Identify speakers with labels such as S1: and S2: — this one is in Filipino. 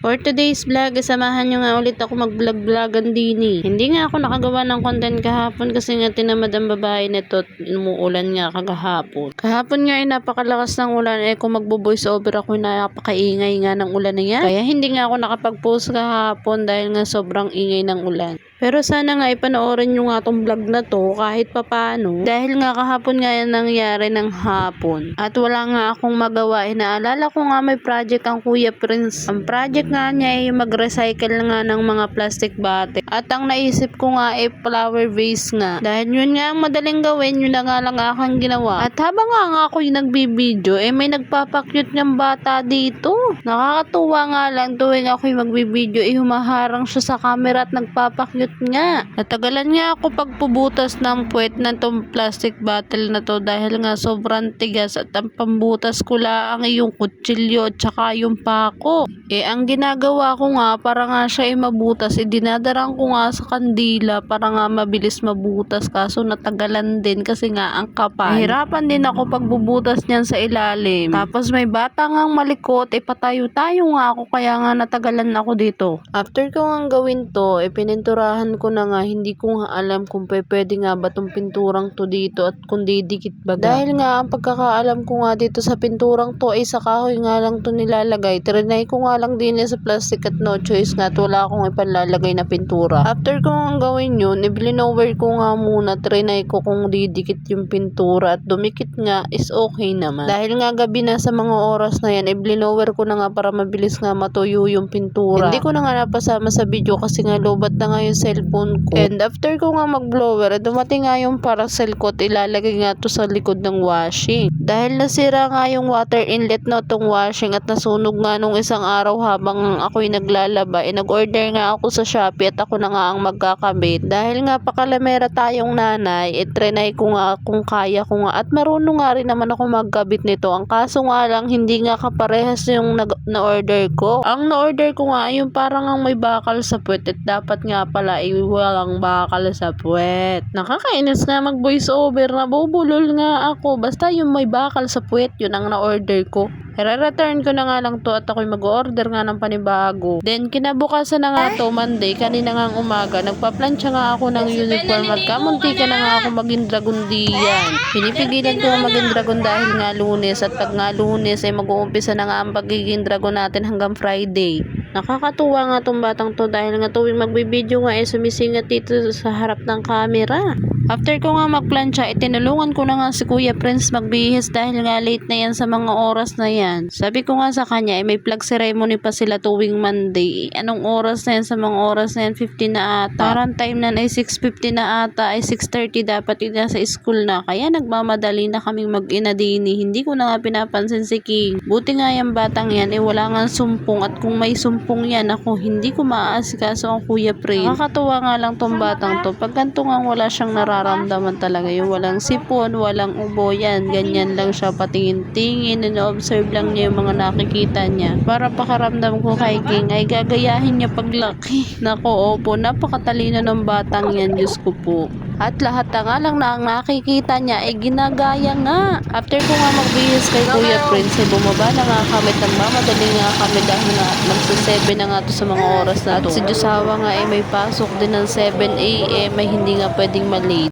S1: For today's vlog, samahan nyo nga ulit ako mag-vlog-vlogan din eh. Hindi nga ako nakagawa ng content kahapon kasi nga tinamad ang babae nito at umuulan nga kagahapon. Kahapon nga ay napakalakas ng ulan kung magbo-voice over ako napakaingay nga ng ulan na yan. Kaya hindi nga ako nakapag-post kahapon dahil nga sobrang ingay ng ulan. Pero sana nga ipanoorin nyo nga tong vlog na to kahit papano. Dahil nga kahapon nga yan nangyari ng hapon. At wala nga akong magawa. Naalala ko nga may project ang Kuya Prince. Ang project nga niya ay mag-recycle nga ng mga plastic bottle. At ang naisip ko nga ay flower vase nga. Dahil yun nga ang madaling gawin, yun na nga lang akong ginawa. At habang nga ako yung nagbibideo, may nagpapakyut ng bata dito. Nakakatuwa nga lang tuwing ako yung magbibideo, humaharang siya sa camera at nagpapakyut nga. Natagalan nga ako pagpubutas ng puwet na tong plastic bottle na to dahil nga sobrang tigas at ang pambutas ko lang yung kutsilyo at saka yung pako. Ang ginagawa ko nga para nga siya mabutas, dinadarang ko nga sa kandila para nga mabilis mabutas kaso natagalan din kasi nga ang kapal. Nahirapan din ako pagbubutas niyan sa ilalim. Tapos may bata ngang malikot, patayo-tayo nga ako kaya nga natagalan ako dito. After ko nga gawin to, pininturahan ko na nga, hindi ko nga alam kung pwede nga ba tong pinturang to dito at kung didikit ba. Dahil nga ang pagkakaalam ko nga dito sa pinturang to sa kahoy nga lang to nilalagay. Trinay ko nga lang din sa plastic at no choice nga at wala akong ipanlalagay na pintura. After ko nga gawin yun, i-blinover ko nga muna, trinay ko kung didikit yung pintura at dumikit nga is okay naman. Dahil nga gabi na sa mga oras na yan, i-blinover ko na nga para mabilis nga matuyo yung pintura. Hindi ko na nga napasama sa video kasi nga lobat na nga yung cellphone ko. And after ko nga mag-blower, dumating nga yung parcel ko at ilalagay nga to sa likod ng washing. Dahil nasira nga yung water inlet na tong washing at nasunog nga nung isang araw habang ako'y naglalaba, nag-order nga ako sa Shopee at ako na nga ang magkakabit. Dahil nga pakalamera tayong nanay, trinay ko nga kung kaya ko nga at marunong nga rin naman ako magkabit nito. Ang kaso nga lang, hindi nga kaparehas yung na-order ko. Ang na-order ko nga yung parang ang may bakal sa puwet at dapat nga pala walang bakal sa puwet. Nakakainis nga mag voice over, nabubulol nga ako. Basta yung may bakal sa puwet, yun ang na-order ko. I-return ko na nga lang to at ako'y mag-order nga ng panibago. Then kinabukasan na nga to, Monday, kanina nga umaga, nagpa-plancha nga ako ng uniform at kamunti ka na nga ako maging dragon diyan. Pinipigilan ko maging dragon dahil nga Lunes at pag nga Lunes mag-uumpisa na nga ang pagiging dragon natin hanggang Friday. Nakakatuwa nga tong batang to dahil nga tuwing magbibideo nga sumisingat dito sa harap ng camera. After ko nga magplancha, tinulungan ko na nga si Kuya Prince magbihis dahil nga late na yan sa mga oras na yan. Sabi ko nga sa kanya, may flag ceremony pa sila tuwing Monday. Anong oras na yan sa mga oras na yan? 15 na ata. Parang time na 6:50 na ata, 6:30 dapat yun sa school na. Kaya nagmamadali na kaming mag-inadini. Hindi ko na nga pinapansin si King. Buti nga yung batang yan, wala nga sumpong at kung may sumpong yan, ako hindi ko maaasikaso ang Kuya Prince. Nakakatuwa nga lang tong batang to. Pag ganito nga wala siyang nararamdaman talaga, yung walang sipon, walang ubo yan, ganyan lang siya patingin-tingin, ino-observe lang niya yung mga nakikita niya. Para pakaramdam ko kay King ay gagayahin niya paglaki. Nako, opo, napakatalino ng batang yan, Diyos ko po. At lahat na nga lang na ang nakikita niya ginagaya nga. After ko nga magbihis kay Kuya Prince, bumaba na nga kami, nagmamadali nga kami dahil nga magsa-7 na nga to sa mga oras na to. Si Josawa nga may pasok din ng 7 AM, may hindi nga pwedeng malate.